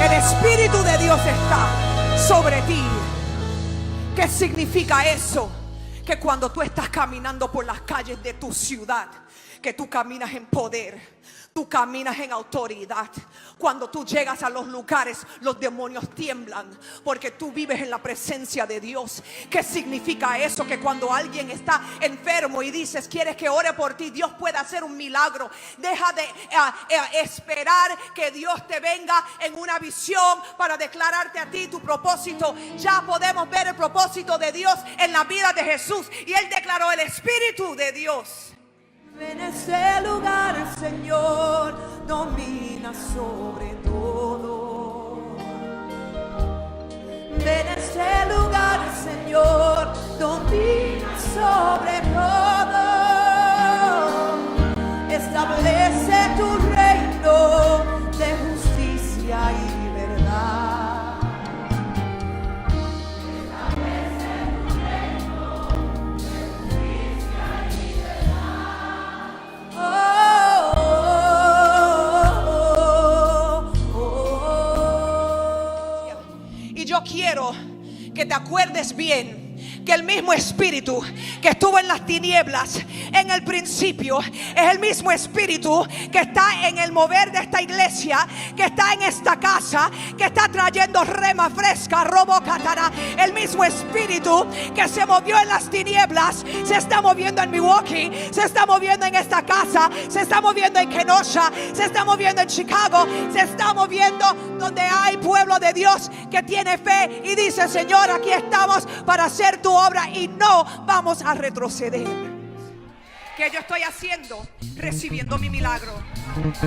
El Espíritu de Dios está sobre ti. ¿Qué significa eso? Que cuando tú estás caminando por las calles de tu ciudad, que tú caminas en poder, tú caminas en autoridad. Cuando tú llegas a los lugares, los demonios tiemblan, porque tú vives en la presencia de Dios. ¿Qué significa eso? Que cuando alguien está enfermo y dices, quieres que ore por ti, Dios puede hacer un milagro. Deja de esperar que Dios te venga en una visión para declararte a ti tu propósito. Ya podemos ver el propósito de Dios en la vida de Jesús, y Él declaró: el Espíritu de Dios. En ese lugar el Señor domina sobre todo. En ese lugar el Señor domina sobre todo. Establece tu reino de justicia y verdad. Establece tu reino de justicia y verdad. Y yo quiero que te acuerdes bien que el mismo Espíritu que estuvo en las tinieblas en el principio es el mismo Espíritu que está en el mover de esta iglesia, que está en esta casa, que está trayendo rema fresca, robo catara. El mismo Espíritu que se movió en las tinieblas se está moviendo en Milwaukee, se está moviendo en esta casa, se está moviendo en Kenosha, se está moviendo en Chicago, se está moviendo donde hay pueblo de Dios que tiene fe y dice: Señor, aquí estamos para hacer tu obra y no vamos a retroceder. ¿Qué yo estoy haciendo? Recibiendo mi milagro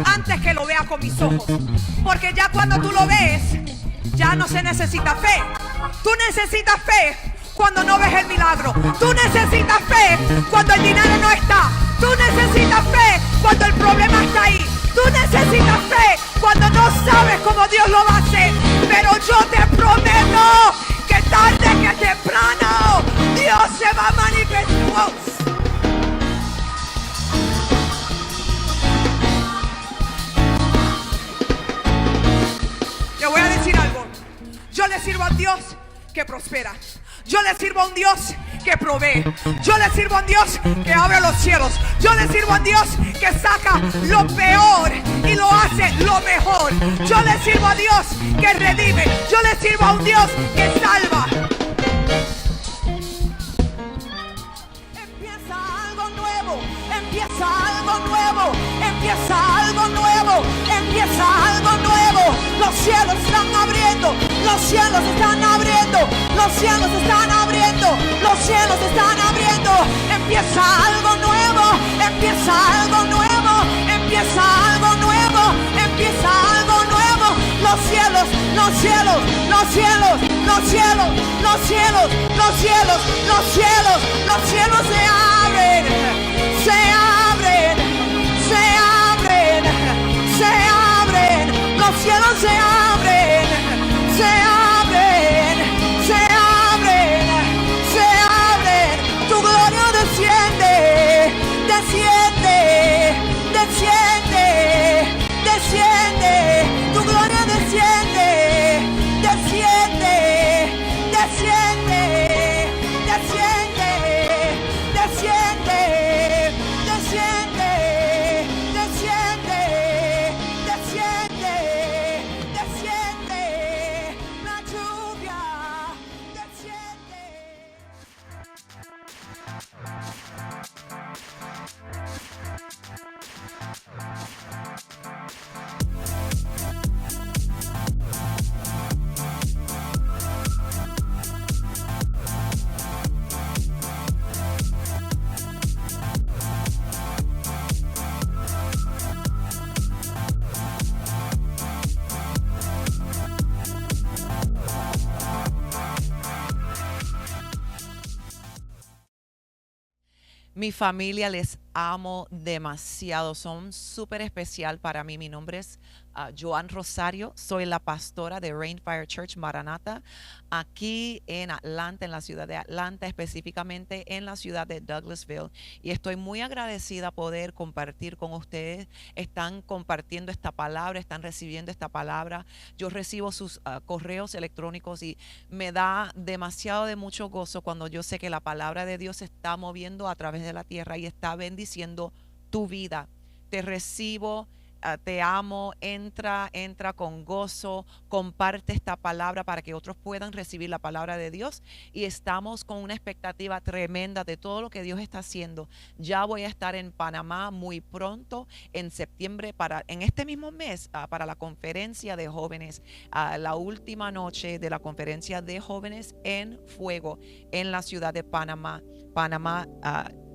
antes que lo vea con mis ojos, porque ya cuando tú lo ves, ya no se necesita fe. Tú necesitas fe cuando no ves el milagro. Tú necesitas fe cuando el dinero no está. Tú necesitas fe cuando el problema está ahí. Tú necesitas fe cuando no sabes cómo Dios lo va a hacer. Pero yo te prometo que tarde que temprano Dios se va a manifestar. Le voy a decir algo. Yo le sirvo a un Dios que prospera. Yo le sirvo a un Dios que provee. Yo le sirvo a un Dios que abre los cielos. Yo le sirvo a un Dios que saca lo peor y lo hace lo mejor. Yo le sirvo a Dios que redime. Yo le sirvo a un Dios que salva. Empieza algo nuevo. Empieza algo nuevo. Empieza algo nuevo. Empieza algo nuevo. Los cielos están abriendo. Los cielos están abriendo. Los cielos están abriendo. Los cielos están abriendo. Empieza algo nuevo. Empieza algo nuevo. Empieza algo nuevo. Empieza algo nuevo. Los cielos, los cielos, los cielos, los cielos, los cielos, los cielos, los cielos, los cielos se abren. Se abren. Se abren. Se abren. Los cielos se abren. Se abren. Se abren. Se abren. Tu gloria desciende. Desciende. Desciende. Desciende. Tu gloria desciende. Desciende. Desciende. Desciende. Desciende. Desciende. Desciende. Desciende. Desciende. La lluvia desciende. Mi familia les amo demasiado, son súper especial para mí. Mi nombre es Joan Rosario, soy la pastora de Rainfire Church Maranatha aquí en Atlanta, en la ciudad de Atlanta, específicamente en la ciudad de Douglasville, y estoy muy agradecida poder compartir con ustedes. Están compartiendo esta palabra, están recibiendo esta palabra. Yo recibo sus correos electrónicos y me da demasiado de mucho gozo cuando yo sé que la palabra de Dios se está moviendo a través de la tierra y está bendiciendo tu vida. Te recibo. Te amo, entra con gozo, comparte esta palabra para que otros puedan recibir la palabra de Dios, y estamos con una expectativa tremenda de todo lo que Dios está haciendo. Ya voy a estar en Panamá muy pronto, en septiembre, en este mismo mes, para la conferencia de jóvenes, la última noche de la conferencia de jóvenes en fuego en la ciudad de Panamá,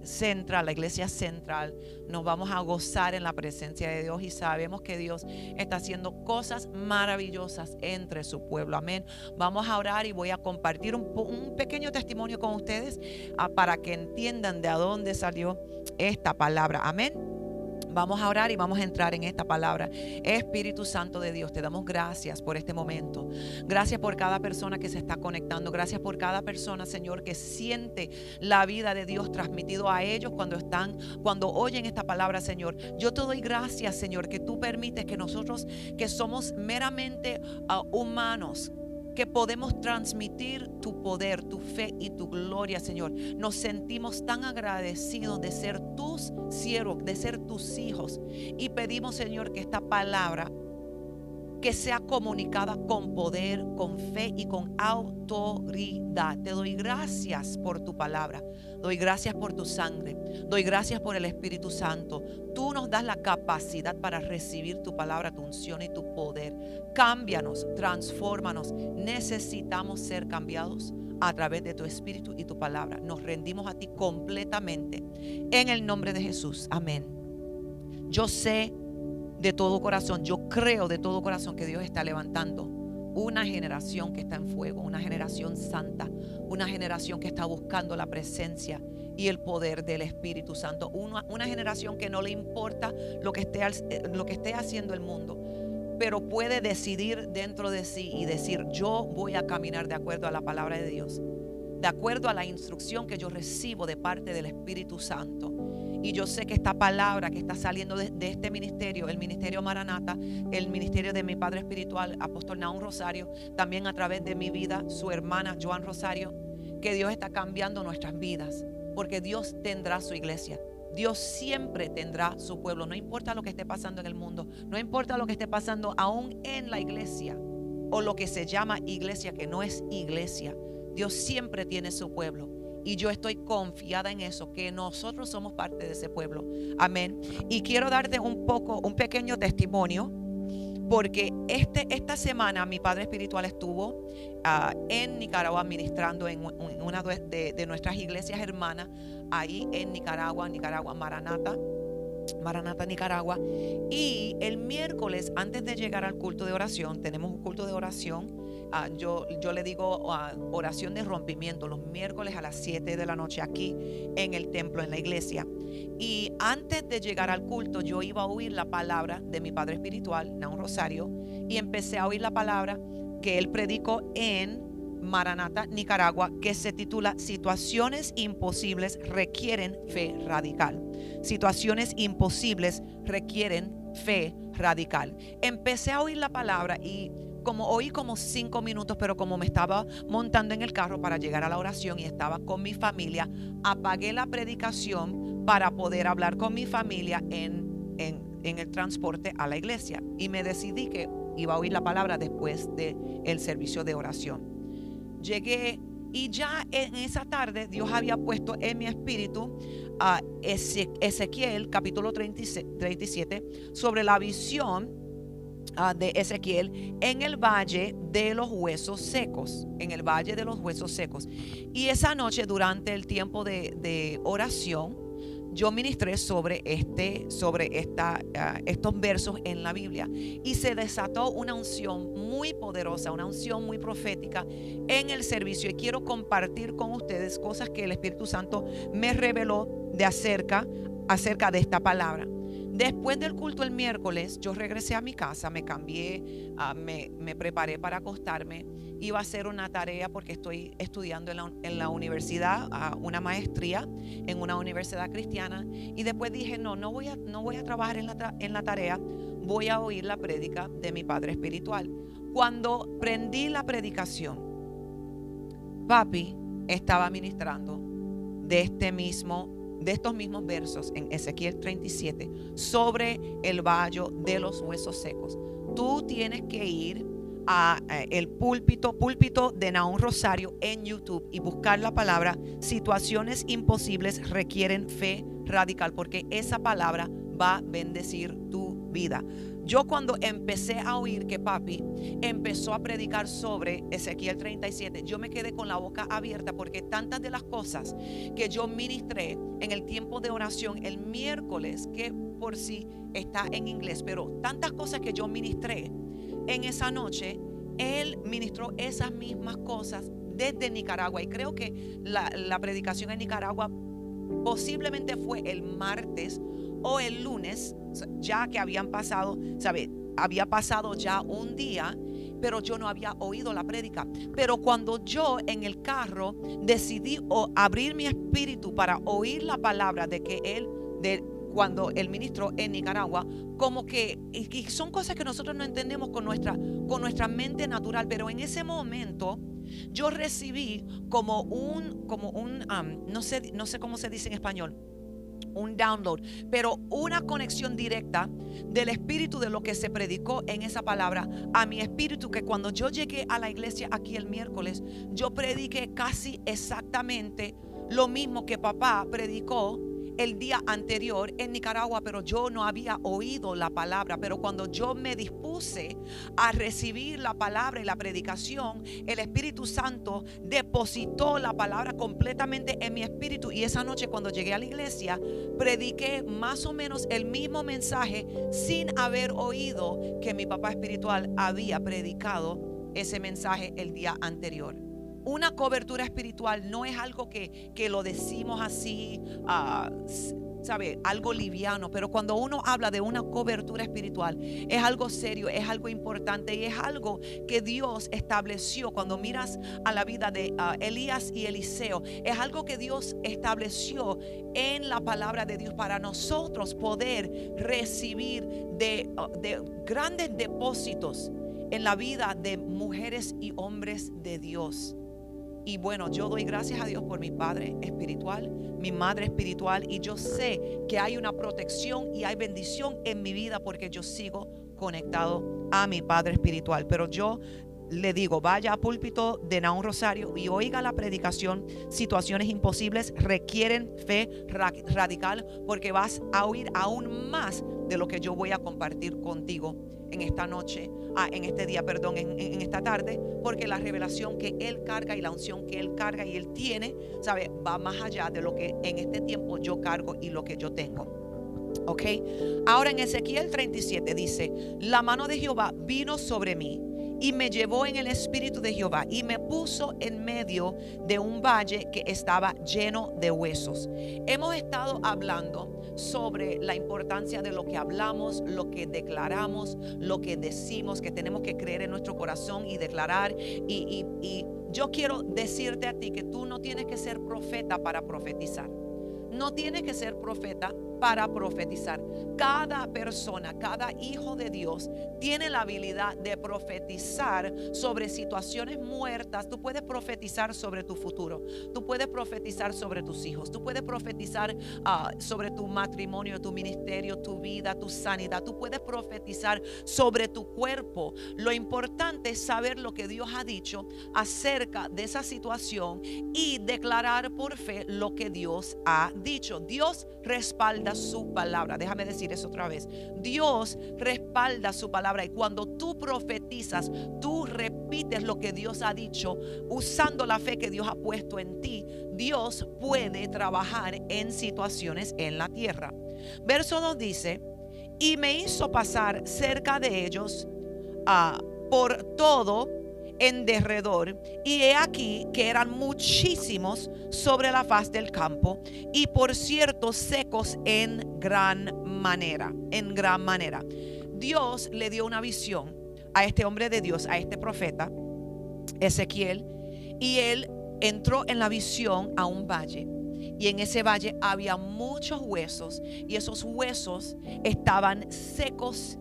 Central, la iglesia central. Nos vamos a gozar en la presencia de Dios y sabemos que Dios está haciendo cosas maravillosas entre su pueblo. Amén. Vamos a orar y voy a compartir un pequeño testimonio con ustedes para que entiendan de dónde salió esta palabra. Amén. Vamos a orar y vamos a entrar en esta palabra. Espíritu Santo de Dios, te damos gracias por este momento. Gracias por cada persona que se está conectando. Gracias por cada persona, Señor, que siente la vida de Dios transmitido a ellos cuando oyen esta palabra, Señor. Yo te doy gracias, Señor, que tú permites que nosotros, que somos meramente humanos, que podemos transmitir tu poder, tu fe y tu gloria, Señor. Nos sentimos tan agradecidos de ser tus siervos, de ser tus hijos, y pedimos, Señor, que esta palabra que sea comunicada con poder, con fe y con autoridad. Te doy gracias por tu palabra, doy gracias por tu sangre, doy gracias por el Espíritu Santo. Tú nos das la capacidad para recibir tu palabra, tu unción y tu poder. Cámbianos, transfórmanos. Necesitamos ser cambiados a través de tu Espíritu y tu palabra. Nos rendimos a ti completamente en el nombre de Jesús. Amén. Yo sé de todo corazón, yo creo de todo corazón que Dios está levantando una generación que está en fuego, una generación santa, una generación que está buscando la presencia y el poder del Espíritu Santo, una generación que no le importa lo que esté haciendo el mundo, pero puede decidir dentro de sí y decir: yo voy a caminar de acuerdo a la palabra de Dios, de acuerdo a la instrucción que yo recibo de parte del Espíritu Santo. Y yo sé que esta palabra que está saliendo de este ministerio, el ministerio Maranatha, el ministerio de mi padre espiritual, apóstol Naum Rosario, también a través de mi vida, su hermana Joan Rosario, que Dios está cambiando nuestras vidas, porque Dios tendrá su iglesia. Dios siempre tendrá su pueblo, no importa lo que esté pasando en el mundo, no importa lo que esté pasando aún en la iglesia, o lo que se llama iglesia, que no es iglesia. Dios siempre tiene su pueblo. Y yo estoy confiada en eso, que nosotros somos parte de ese pueblo. Amén. Y quiero darte un pequeño testimonio, porque esta semana mi padre espiritual estuvo en Nicaragua ministrando en una de nuestras iglesias hermanas, ahí en Nicaragua, Maranatha, Nicaragua. Y el miércoles, antes de llegar al culto de oración, tenemos un culto de oración. Yo le digo oración de rompimiento, los miércoles a las 7 de la noche aquí en el templo, en la iglesia. Y antes de llegar al culto, yo iba a oír la palabra de mi padre espiritual, Naum Rosario, y empecé a oír la palabra que él predicó en Maranatha, Nicaragua, que se titula Situaciones imposibles requieren fe radical. Situaciones imposibles requieren fe radical. Empecé a oír la palabra y oí como 5 minutos, pero como me estaba montando en el carro para llegar a la oración y estaba con mi familia, apagué la predicación para poder hablar con mi familia en el transporte a la iglesia, y me decidí que iba a oír la palabra después del servicio de oración. Llegué y ya en esa tarde Dios había puesto en mi espíritu a Ezequiel capítulo 37 sobre la visión de Ezequiel en el valle de los huesos secos, Y esa noche, durante el tiempo de oración, yo ministré sobre estos versos en la Biblia, y se desató una unción muy poderosa, una unción muy profética en el servicio. Y quiero compartir con ustedes cosas que el Espíritu Santo me reveló de acerca acerca de esta palabra. Después del culto el miércoles, yo regresé a mi casa, me cambié, me preparé para acostarme. Iba a hacer una tarea porque estoy estudiando en la universidad, una maestría en una universidad cristiana. Y después dije, no voy a trabajar en la tarea, voy a oír la prédica de mi padre espiritual. Cuando prendí la predicación, papi estaba ministrando de estos mismos versos en Ezequiel 37 sobre el valle de los huesos secos. Tú tienes que ir a el púlpito de Nahum Rosario en YouTube y buscar la palabra situaciones imposibles requieren fe radical, porque esa palabra va a bendecir tu vida. Yo cuando empecé a oír que papi empezó a predicar sobre Ezequiel 37, yo me quedé con la boca abierta, porque tantas de las cosas que yo ministré en el tiempo de oración el miércoles, que por sí está en inglés, pero tantas cosas que yo ministré en esa noche, él ministró esas mismas cosas desde Nicaragua. Y creo que la predicación en Nicaragua posiblemente fue el martes o el lunes, ya que habían pasado, ¿sabe? Había pasado ya un día, pero yo no había oído la prédica. Pero cuando yo en el carro decidí abrir mi espíritu para oír la palabra de que cuando el ministro en Nicaragua, como que y son cosas que nosotros no entendemos con nuestra mente natural, pero en ese momento yo recibí como un no sé cómo se dice en español, un download, pero una conexión directa del espíritu de lo que se predicó en esa palabra a mi espíritu, que cuando yo llegué a la iglesia aquí el miércoles, yo prediqué casi exactamente lo mismo que papá predicó el día anterior en Nicaragua, pero yo no había oído la palabra. Pero cuando yo me dispuse a recibir la palabra y la predicación, el Espíritu Santo depositó la palabra completamente en mi espíritu, y esa noche cuando llegué a la iglesia prediqué más o menos el mismo mensaje sin haber oído que mi papá espiritual había predicado ese mensaje el día anterior. Una cobertura espiritual no es algo que lo decimos así, ¿sabe? Algo liviano, pero cuando uno habla de una cobertura espiritual, es algo serio, es algo importante, y es algo que Dios estableció. Cuando miras a la vida de Elías y Eliseo, es algo que Dios estableció en la palabra de Dios para nosotros poder recibir de grandes depósitos en la vida de mujeres y hombres de Dios. Y bueno, yo doy gracias a Dios por mi padre espiritual, mi madre espiritual, y yo sé que hay una protección y hay bendición en mi vida porque yo sigo conectado a mi padre espiritual. Pero yo le digo, vaya a púlpito de Nahum Rosario y oiga la predicación. Situaciones imposibles requieren fe radical, porque vas a oír aún más de lo que yo voy a compartir contigo en esta noche, en este día, perdón, en esta tarde, porque la revelación que él carga y la unción que él carga y él tiene, ¿sabe? Va más allá de lo que en este tiempo yo cargo y lo que yo tengo. Ok, ahora en Ezequiel 37 dice: la mano de Jehová vino sobre mí y me llevó en el espíritu de Jehová y me puso en medio de un valle que estaba lleno de huesos. Hemos estado hablando sobre la importancia de lo que hablamos, lo que declaramos, lo que decimos, que tenemos que creer en nuestro corazón y declarar. Y yo quiero decirte a ti que tú no tienes que ser profeta para profetizar. No tienes que ser profeta para profetizar. Cada persona, cada hijo de Dios tiene la habilidad de profetizar sobre situaciones muertas. Tú puedes profetizar sobre tu futuro. Tú puedes profetizar sobre tus hijos. Tú puedes profetizar sobre tu matrimonio, tu ministerio, tu vida, tu sanidad. Tú puedes profetizar sobre tu cuerpo. Lo importante es saber lo que Dios ha dicho acerca de esa situación y declarar por fe lo que Dios ha dicho. Dios respalda su palabra. Déjame decir eso otra vez. Dios respalda su palabra, y cuando tú profetizas, tú repites lo que Dios ha dicho usando la fe que Dios ha puesto en ti. Dios puede trabajar en situaciones en la tierra. Verso 2 dice: y me hizo pasar cerca de ellos por todo en derredor, y he aquí que eran muchísimos sobre la faz del campo, y por cierto secos en gran manera, en gran manera. Dios le dio una visión a este hombre de Dios, a este profeta Ezequiel, y él entró en la visión a un valle, y en ese valle había muchos huesos, y esos huesos estaban secos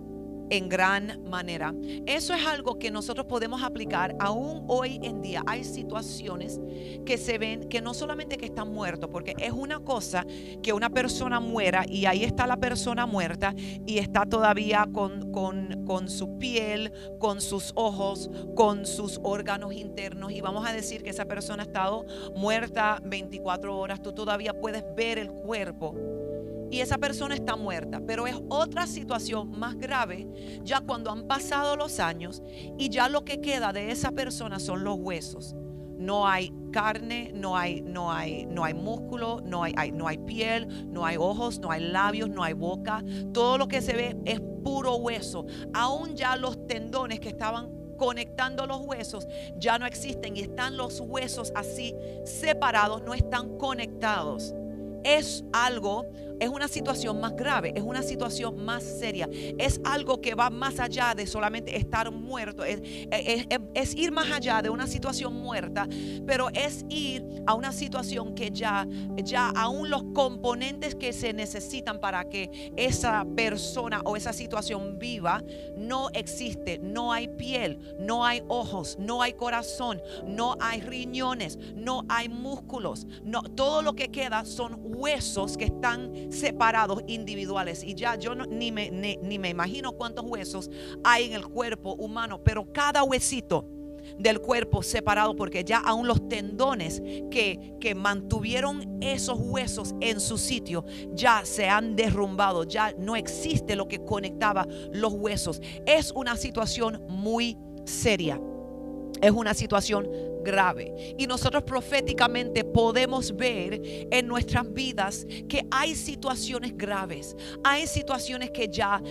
en gran manera. Eso es algo que nosotros podemos aplicar aún hoy en día. Hay situaciones que se ven que no solamente que están muertos, porque es una cosa que una persona muera y ahí está la persona muerta y está todavía con su piel, con sus ojos, con sus órganos internos, y vamos a decir que esa persona ha estado muerta 24 horas. Tú todavía puedes ver el cuerpo y esa persona está muerta, pero es otra situación más grave ya cuando han pasado los años y ya lo que queda de esa persona son los huesos. No hay carne, no hay músculo, no hay piel, no hay ojos, no hay labios, no hay boca. Todo lo que se ve es puro hueso. Aún ya los tendones que estaban conectando los huesos ya no existen, y están los huesos así separados, no están conectados. Es una situación más grave, es una situación más seria, es algo que va más allá de solamente estar muerto, es ir más allá de una situación muerta, pero es ir a una situación que ya aún los componentes que se necesitan para que esa persona o esa situación viva no existe. No hay piel, no hay ojos, no hay corazón, no hay riñones, no hay músculos, no, todo lo que queda son huesos que están separados, individuales, y ya yo ni me imagino cuántos huesos hay en el cuerpo humano, pero cada huesito del cuerpo separado, porque ya aún los tendones que mantuvieron esos huesos en su sitio ya se han derrumbado, ya no existe lo que conectaba los huesos. Es una situación muy seria, es una situación grave, y nosotros proféticamente podemos ver en nuestras vidas que hay situaciones graves, hay situaciones que ya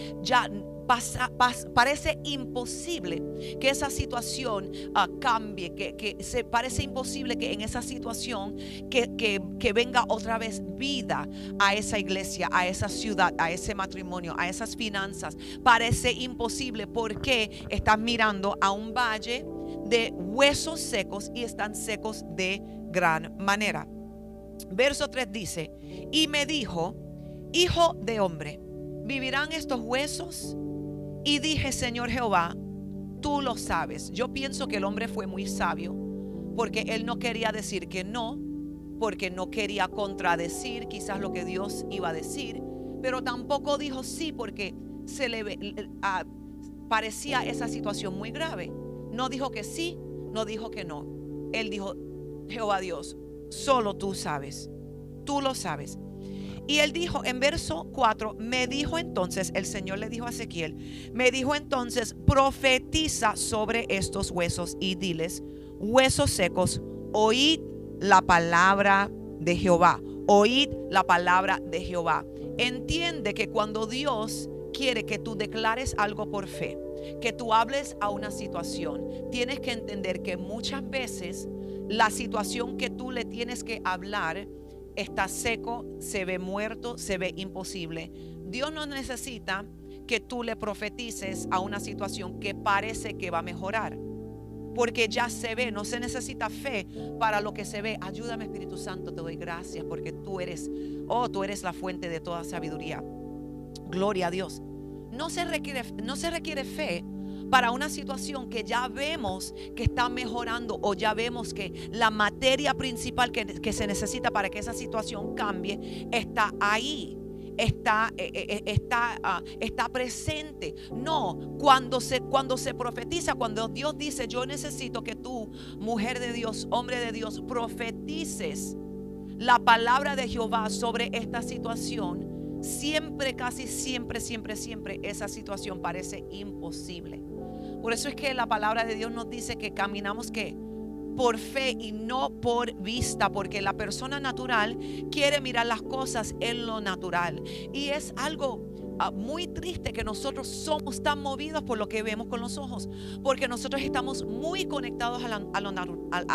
parece imposible que esa situación cambie, que se parece imposible que en esa situación que venga otra vez vida a esa iglesia, a esa ciudad, a ese matrimonio, a esas finanzas. Parece imposible porque estás mirando a un valle de huesos secos y están secos de gran manera. Verso 3 dice: y me dijo, hijo de hombre, ¿vivirán estos huesos? Y dije, Señor Jehová, tú lo sabes. Yo pienso que el hombre fue muy sabio, porque él no quería decir que no, porque no quería contradecir quizás lo que Dios iba a decir, pero tampoco dijo sí, porque se le parecía esa situación muy grave. No dijo que sí, no dijo que no. Él dijo, Jehová Dios, solo tú sabes, tú lo sabes. Y él dijo en verso 4, me dijo entonces, el Señor le dijo a Ezequiel, me dijo entonces, profetiza sobre estos huesos y diles, huesos secos, oíd la palabra de Jehová, oíd la palabra de Jehová. Entiende que cuando Dios quiere que tú declares algo por fe, que tú hables a una situación, tienes que entender que muchas veces la situación que tú le tienes que hablar está seco, se ve muerto, se ve imposible. Dios no necesita que tú le profetices a una situación que parece que va a mejorar, porque ya se ve. No se necesita fe para lo que se ve. Ayúdame, Espíritu Santo, te doy gracias porque tú eres la fuente de toda sabiduría. Gloria a Dios. No se requiere fe para una situación que ya vemos que está mejorando, o ya vemos que la materia principal que se necesita para que esa situación cambie está ahí, está presente. No, cuando se profetiza, cuando Dios dice, yo necesito que tú, mujer de Dios, hombre de Dios, profetices la palabra de Jehová sobre esta situación, siempre, casi siempre esa situación parece imposible. Por eso es que la palabra de Dios nos dice que caminamos por fe y no por vista, porque la persona natural quiere mirar las cosas en lo natural, y es algo muy triste que nosotros somos tan movidos por lo que vemos con los ojos, porque nosotros estamos muy conectados a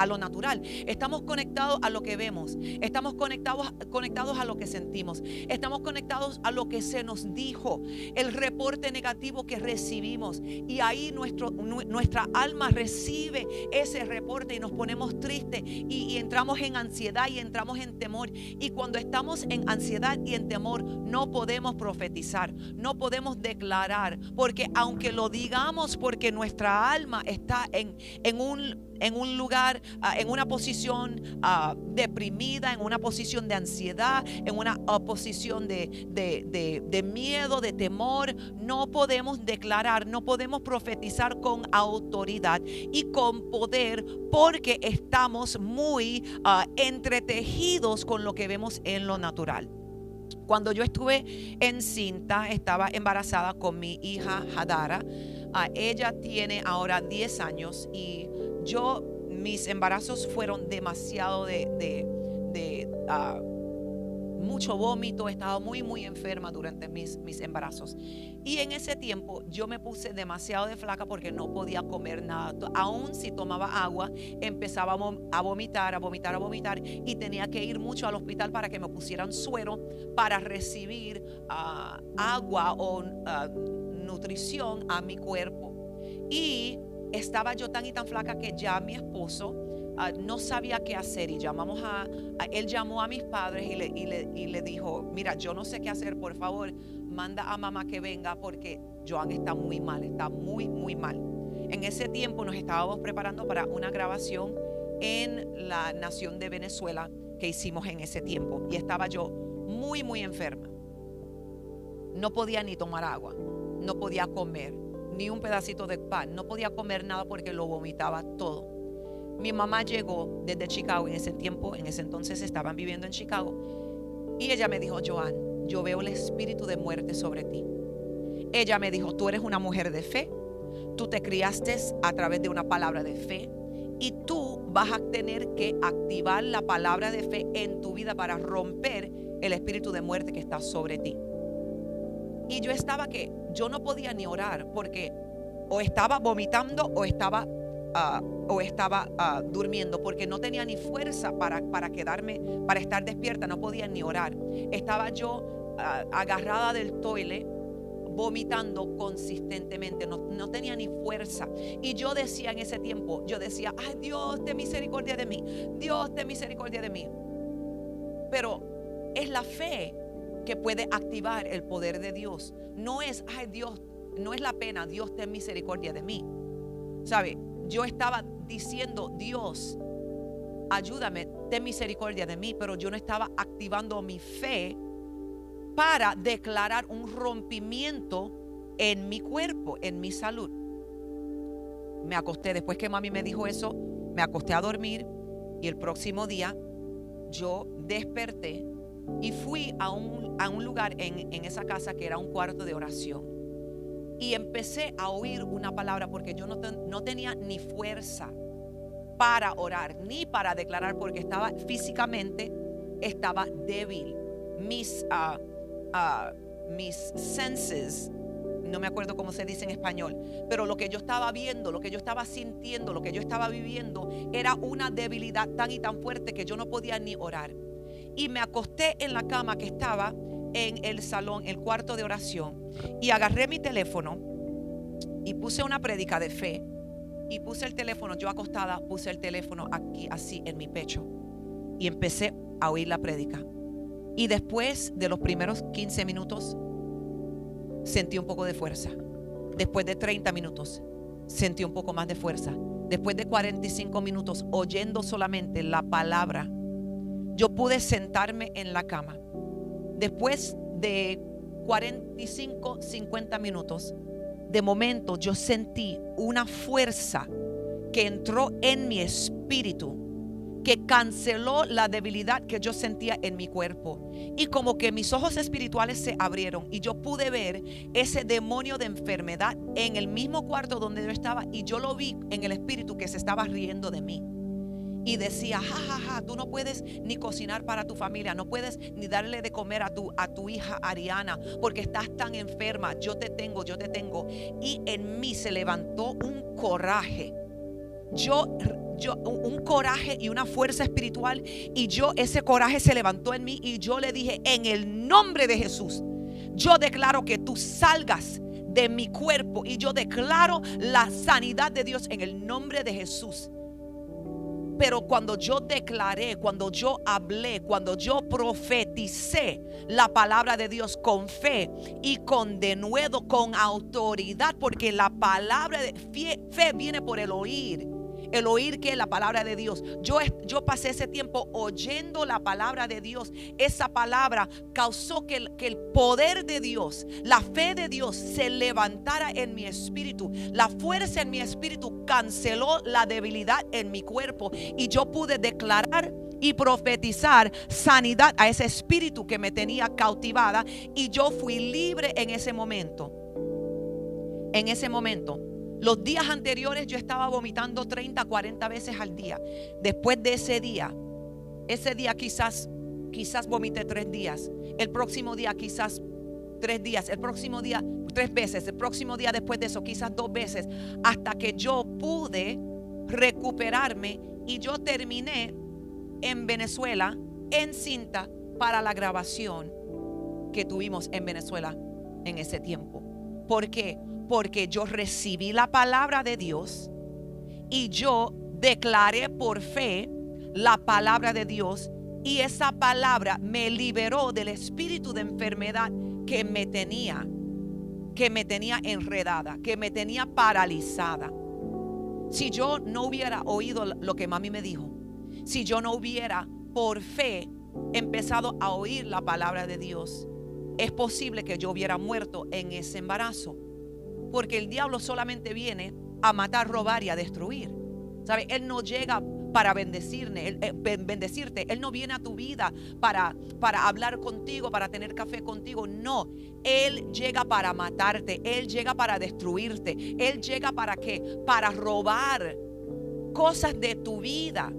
lo natural, estamos conectados a lo que vemos, estamos conectados a lo que sentimos, estamos conectados a lo que se nos dijo, el reporte negativo que recibimos, y ahí nuestra alma recibe ese reporte y nos ponemos tristes y entramos en ansiedad y entramos en temor. Y cuando estamos en ansiedad y en temor, no podemos profetizar, no podemos declarar, porque aunque lo digamos, porque nuestra alma está en un lugar, en una posición deprimida, en una posición de ansiedad, en una posición de miedo, de temor, no podemos declarar, no podemos profetizar con autoridad y con poder, porque estamos muy entretejidos con lo que vemos en lo natural. Cuando yo estuve encinta, estaba embarazada con mi hija Hadara. Ella tiene ahora 10 años y mis embarazos fueron demasiado de mucho vómito. Estaba muy enferma durante mis embarazos. Y en ese tiempo yo me puse demasiado de flaca porque no podía comer nada. Aún si tomaba agua, empezaba a vomitar y tenía que ir mucho al hospital para que me pusieran suero para recibir agua o nutrición a mi cuerpo. Y estaba yo tan y tan flaca que ya mi esposo no sabía qué hacer, y él llamó a mis padres y le dijo: mira, yo no sé qué hacer, por favor manda a mamá que venga porque Joan está muy mal, está muy mal. En ese tiempo nos estábamos preparando para una grabación en la nación de Venezuela que hicimos en ese tiempo, y estaba yo muy enferma. No podía ni tomar agua, no podía comer ni un pedacito de pan, no podía comer nada porque lo vomitaba todo. Mi mamá llegó desde Chicago en ese tiempo, en ese entonces estaban viviendo en Chicago, y ella me dijo: Joan, yo veo el espíritu de muerte sobre ti. Ella me dijo: tú eres una mujer de fe, tú te criaste a través de una palabra de fe, y tú vas a tener que activar la palabra de fe en tu vida para romper el espíritu de muerte que está sobre ti. Y yo estaba que yo no podía ni orar, porque o estaba vomitando o estaba durmiendo, porque no tenía ni fuerza para quedarme, para estar despierta. No podía ni orar. Estaba yo agarrada del toile, vomitando consistentemente, no tenía ni fuerza. Y yo decía en ese tiempo, ay, Dios, ten misericordia de mí, Dios, ten misericordia de mí. Pero es la fe que puede activar el poder de Dios. No es: ay, Dios, no es la pena, Dios, ten misericordia de mí. ¿Sabe? Yo estaba diciendo: Dios, ayúdame, ten misericordia de mí, pero yo no estaba activando mi fe para declarar un rompimiento en mi cuerpo, en mi salud. Me acosté, después que mami me dijo eso, me acosté a dormir, y el próximo día yo desperté y fui a un lugar en esa casa que era un cuarto de oración. Y empecé a oír una palabra, porque yo no tenía ni fuerza para orar ni para declarar, porque físicamente estaba débil. Mis senses, no me acuerdo cómo se dice en español, pero lo que yo estaba viendo, lo que yo estaba sintiendo, lo que yo estaba viviendo era una debilidad tan y tan fuerte que yo no podía ni orar. Y me acosté en la cama que estaba en el salón, el cuarto de oración, y agarré mi teléfono y puse una prédica de fe, y puse el teléfono, yo acostada, puse el teléfono aquí así en mi pecho, y empecé a oír la prédica. Y después de los primeros 15 minutos sentí un poco de fuerza. Después de 30 minutos sentí un poco más de fuerza. Después de 45 minutos oyendo solamente la palabra, yo pude sentarme en la cama. Después de 45, 50 minutos, de momento yo sentí una fuerza que entró en mi espíritu, que canceló la debilidad que yo sentía en mi cuerpo, y como que mis ojos espirituales se abrieron y yo pude ver ese demonio de enfermedad en el mismo cuarto donde yo estaba, y yo lo vi en el espíritu que se estaba riendo de mí. y decía, ja, tú no puedes ni cocinar para tu familia, no puedes ni darle de comer a tu hija Ariana, porque estás tan enferma, yo te tengo. Y en mí se levantó un coraje. Un coraje y una fuerza espiritual, y ese coraje se levantó en mí, y yo le dije, en el nombre de Jesús, yo declaro que tú salgas de mi cuerpo, y yo declaro la sanidad de Dios en el nombre de Jesús. Pero cuando yo declaré, cuando yo hablé, cuando yo profeticé la palabra de Dios con fe y con denuedo, con autoridad, porque la palabra de fe viene por el oír. El oír que es la palabra de Dios. Yo pasé ese tiempo oyendo la palabra de Dios. Esa palabra causó que el poder de Dios, la fe de Dios se levantara en mi espíritu. La fuerza en mi espíritu canceló la debilidad en mi cuerpo, y yo pude declarar y profetizar sanidad a ese espíritu que me tenía cautivada, y yo fui libre en ese momento. En ese momento. Los días anteriores yo estaba vomitando 30, 40 veces al día. Después de ese día quizás vomité 3 días. El próximo día quizás 3 días. El próximo día 3 veces. El próximo día después de eso quizás 2 veces. Hasta que yo pude recuperarme, y yo terminé en Venezuela encinta para la grabación que tuvimos en Venezuela en ese tiempo. ¿Por qué? Porque yo recibí la palabra de Dios, y yo declaré por fe la palabra de Dios, y esa palabra me liberó del espíritu de enfermedad que me tenía enredada, que me tenía paralizada. Si yo no hubiera oído lo que mami me dijo, si yo no hubiera por fe empezado a oír la palabra de Dios, es posible que yo hubiera muerto en ese embarazo. Porque el diablo solamente viene a matar, robar y a destruir. ¿Sabe? Él no llega para bendecirte. Él no viene a tu vida para hablar contigo, para tener café contigo. No. Él llega para matarte. Él llega para destruirte. Él llega ¿para qué? Para robar cosas de tu vida.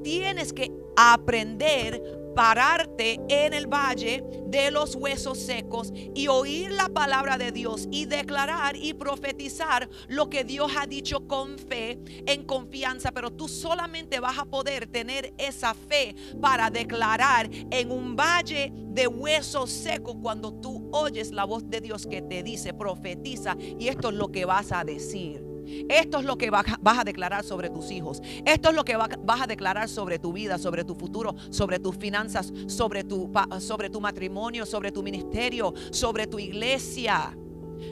Tienes que aprender pararte en el valle de los huesos secos y oír la palabra de Dios y declarar y profetizar lo que Dios ha dicho con fe, en confianza. Pero tú solamente vas a poder tener esa fe para declarar en un valle de huesos secos cuando tú oyes la voz de Dios que te dice, profetiza, y esto es lo que vas a decir. Esto es lo que vas a declarar sobre tus hijos. Esto es lo que vas a declarar sobre tu vida, sobre tu futuro, sobre tus finanzas, sobre tu matrimonio, sobre tu ministerio, sobre tu iglesia.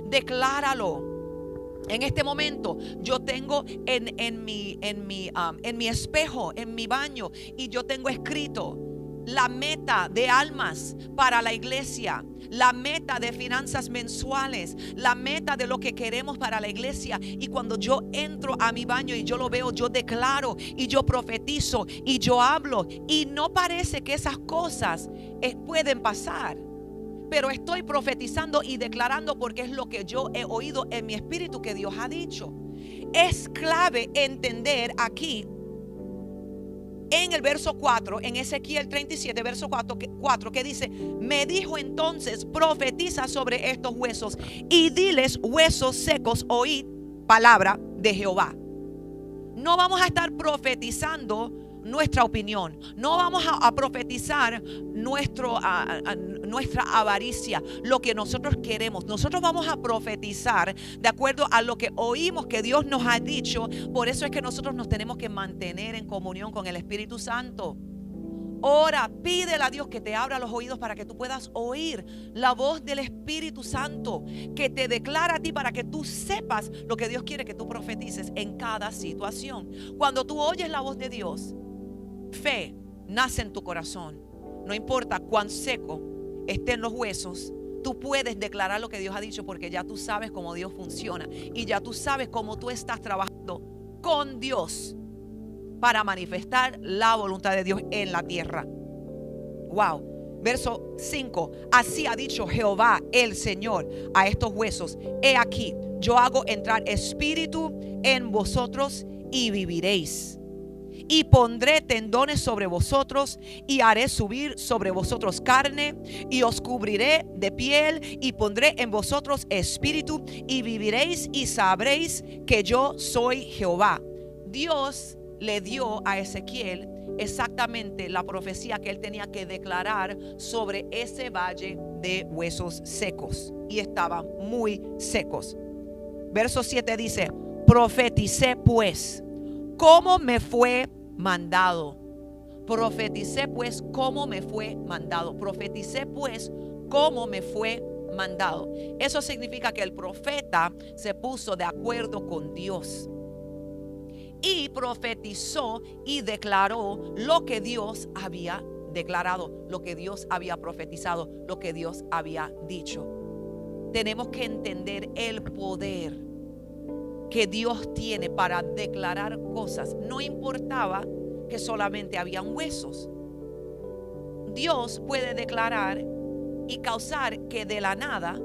Decláralo. En este momento yo tengo en mi espejo, en mi baño, y yo tengo escrito la meta de almas para la iglesia, la meta de finanzas mensuales, la meta de lo que queremos para la iglesia. Y cuando yo entro a mi baño y yo lo veo, yo declaro y yo profetizo y yo hablo, y no parece que esas cosas pueden pasar, pero estoy profetizando y declarando porque es lo que yo he oído en mi espíritu que Dios ha dicho. Es clave entender aquí en el verso 4, en Ezequiel 37, verso 4, que dice, me dijo entonces, profetiza sobre estos huesos y diles, huesos secos, oíd palabra de Jehová. No vamos a estar profetizando nuestra opinión, no vamos a profetizar nuestra avaricia, lo que nosotros queremos. Nosotros vamos a profetizar de acuerdo a lo que oímos que Dios nos ha dicho. Por eso es que nosotros nos tenemos que mantener en comunión con el Espíritu Santo. Ora, pídele a Dios que te abra los oídos para que tú puedas oír la voz del Espíritu Santo, que te declara a ti para que tú sepas lo que Dios quiere que tú profetices en cada situación. Cuando tú oyes la voz de Dios, fe nace en tu corazón. No importa cuán seco estén los huesos, tú puedes declarar lo que Dios ha dicho, porque ya tú sabes cómo Dios funciona y ya tú sabes cómo tú estás trabajando con Dios para manifestar la voluntad de Dios en la tierra. Wow. Verso 5. Así ha dicho Jehová el Señor a estos huesos: he aquí, yo hago entrar espíritu en vosotros y viviréis. y pondré tendones sobre vosotros y haré subir sobre vosotros carne y os cubriré de piel y pondré en vosotros espíritu y viviréis y sabréis que yo soy Jehová. Dios le dio a Ezequiel exactamente la profecía que él tenía que declarar sobre ese valle de huesos secos, y estaban muy secos. Verso 7 dice: profeticé pues como me fue mandado. Profeticé pues como me fue mandado. Profeticé pues como me fue mandado. Eso significa que el profeta se puso de acuerdo con Dios y profetizó y declaró lo que Dios había declarado, lo que Dios había profetizado, lo que Dios había dicho. Tenemos que entender el poder que Dios tiene para declarar cosas. No importaba que solamente habían huesos. Dios puede declarar y causar que de la nada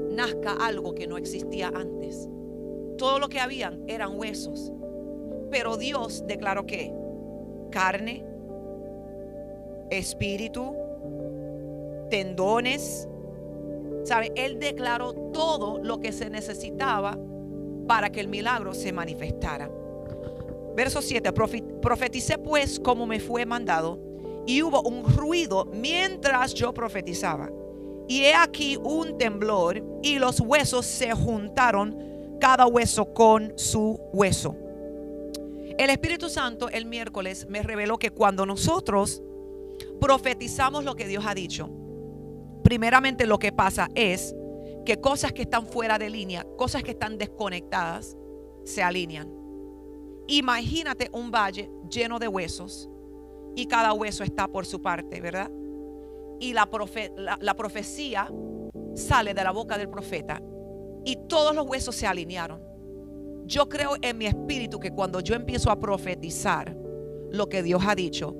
nazca algo que no existía antes. Todo lo que habían eran huesos, pero Dios declaró que carne, espíritu, tendones, ¿sabe? Él declaró todo lo que se necesitaba para que el milagro se manifestara. Verso 7: profeticé pues como me fue mandado, y hubo un ruido mientras yo profetizaba, y he aquí un temblor, y los huesos se juntaron, cada hueso con su hueso. El Espíritu Santo el miércoles me reveló que cuando nosotros profetizamos lo que Dios ha dicho, primeramente lo que pasa es que cosas que están fuera de línea, cosas que están desconectadas, se alinean. Imagínate un valle lleno de huesos y cada hueso está por su parte, ¿verdad? Y la profecía sale de la boca del profeta y todos los huesos se alinearon. Yo creo en mi espíritu que cuando yo empiezo a profetizar lo que Dios ha dicho,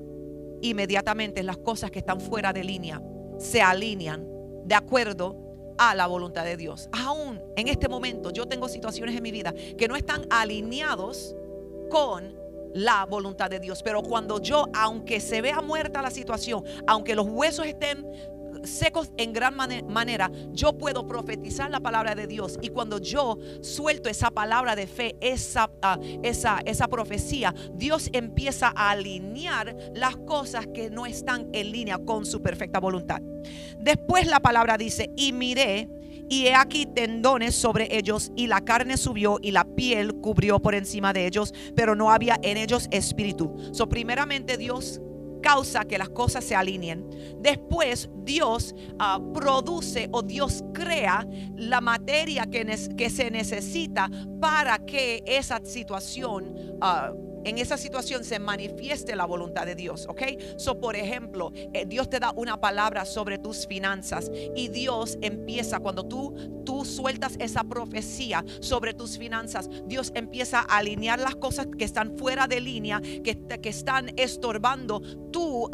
inmediatamente las cosas que están fuera de línea se alinean de acuerdo a la voluntad de Dios. Aún en este momento yo tengo situaciones en mi vida que no están alineados con la voluntad de Dios, pero cuando yo, aunque se vea muerta la situación, aunque los huesos estén secos en gran manera, yo puedo profetizar la palabra de Dios, y cuando yo suelto esa palabra de fe, esa profecía, Dios empieza a alinear las cosas que no están en línea con su perfecta voluntad. Después la palabra dice: y miré, y he aquí tendones sobre ellos, y la carne subió, y la piel cubrió por encima de ellos, pero no había en ellos espíritu. Primeramente Dios causa que las cosas se alineen. Después Dios produce, o Dios crea la materia que se necesita para que esa situación, en esa situación se manifieste la voluntad de Dios, ¿ok? Por ejemplo, Dios te da una palabra sobre tus finanzas, y Dios empieza, cuando tú sueltas esa profecía sobre tus finanzas, Dios empieza a alinear las cosas que están fuera de línea, que están estorbando tu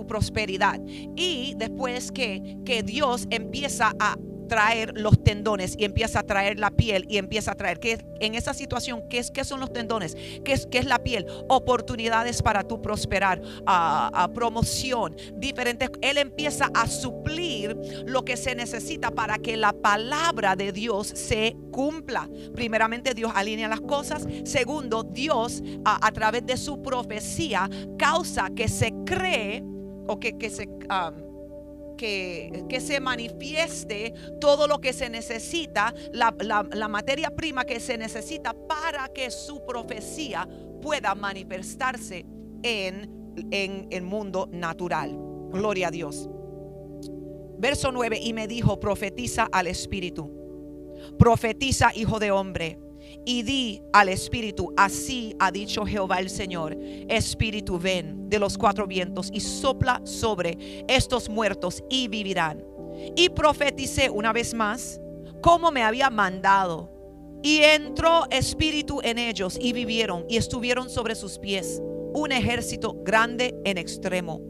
prosperidad. Y después que Dios empieza a traer los tendones, y empieza a traer la piel, y empieza a traer, que en esa situación, ¿qué son los tendones? ¿Qué es la piel? Oportunidades para tu prosperar, promoción, diferentes. Él empieza a suplir lo que se necesita para que la palabra de Dios se cumpla. Primeramente, Dios alinea las cosas. Segundo, Dios a través de su profecía causa que se cree, o que se manifieste todo lo que se necesita, la materia prima que se necesita para que su profecía pueda manifestarse en el mundo natural. Gloria a Dios. Verso 9: y me dijo: profetiza al espíritu, profetiza, hijo de hombre, y di al espíritu: así ha dicho Jehová el Señor, espíritu, ven de los cuatro vientos y sopla sobre estos muertos y vivirán. Y profeticé una vez más como me había mandado, y entró espíritu en ellos, y vivieron, y estuvieron sobre sus pies un ejército grande en extremo.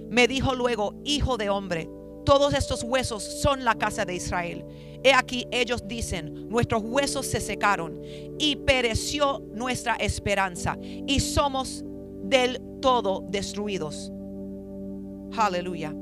Me dijo luego: hijo de hombre, todos estos huesos son la casa de Israel. He aquí ellos dicen, nuestros huesos se secaron y pereció nuestra esperanza y somos del todo destruidos. Aleluya.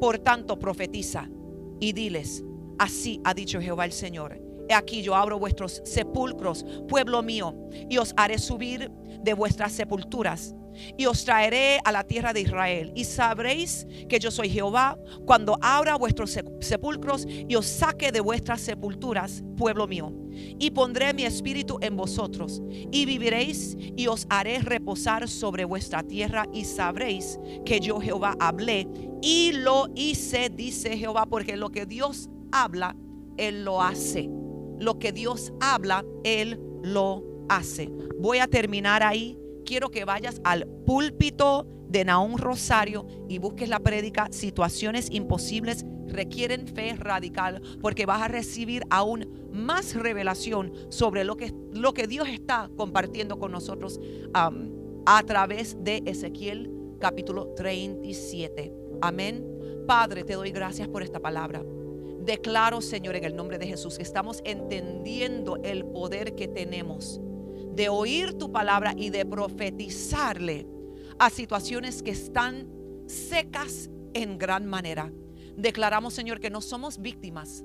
Por tanto, profetiza y diles, así ha dicho Jehová el Señor. He aquí yo abro vuestros sepulcros, pueblo mío, y os haré subir de vuestras sepulturas y os traeré a la tierra de Israel. Y sabréis que yo soy Jehová cuando abra vuestros sepulcros y os saque de vuestras sepulturas, pueblo mío. Y pondré mi espíritu en vosotros y viviréis y os haré reposar sobre vuestra tierra y sabréis que yo Jehová hablé y lo hice, dice Jehová, porque lo que Dios habla, Él lo hace. Lo que Dios habla, Él lo hace. Voy a terminar ahí. Quiero que vayas al púlpito de Nahum Rosario y busques la prédica Situaciones imposibles requieren fe radical, porque vas a recibir aún más revelación sobre lo que Dios está compartiendo con nosotros a través de Ezequiel capítulo 37. Amén. Padre, te doy gracias por esta palabra. Declaro, Señor, en el nombre de Jesús, que estamos entendiendo el poder que tenemos de oír tu palabra y de profetizarle a situaciones que están secas en gran manera. Declaramos, Señor, que no somos víctimas,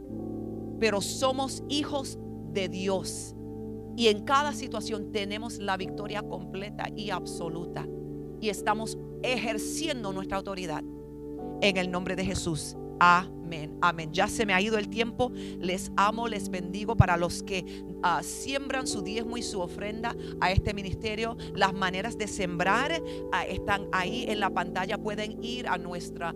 pero somos hijos de Dios. Y en cada situación tenemos la victoria completa y absoluta. Y estamos ejerciendo nuestra autoridad. En el nombre de Jesús. Amén, amén. Ya se me ha ido el tiempo. Les amo, les bendigo. Para los que siembran su diezmo y su ofrenda a este ministerio, las maneras de sembrar están ahí en la pantalla. Pueden ir a nuestro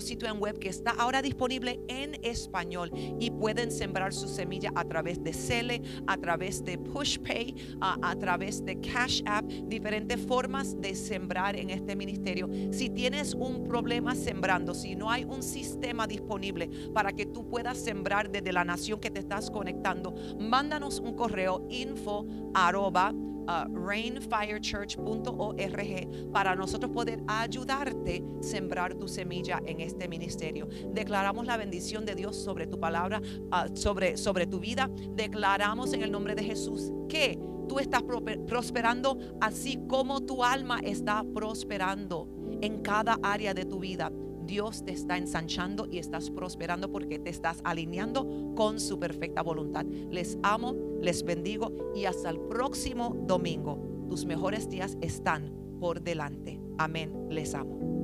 sitio en web, que está ahora disponible en español, y pueden sembrar su semilla a través de Cele, a través de PushPay, a través de Cash App. Diferentes formas de sembrar en este ministerio. Si tienes un problema sembrando, si no hay un sistema disponible para que tú puedas sembrar desde la nación que te estás conectando, mándanos un correo info@rainfirechurch.org para nosotros poder ayudarte a sembrar tu semilla en este ministerio. Declaramos la bendición de Dios sobre tu palabra, sobre tu vida. Declaramos en el nombre de Jesús que tú estás prosperando así como tu alma está prosperando en cada área de tu vida. Dios te está ensanchando y estás prosperando porque te estás alineando con su perfecta voluntad. Les amo, les bendigo y hasta el próximo domingo. Tus mejores días están por delante. Amén. Les amo.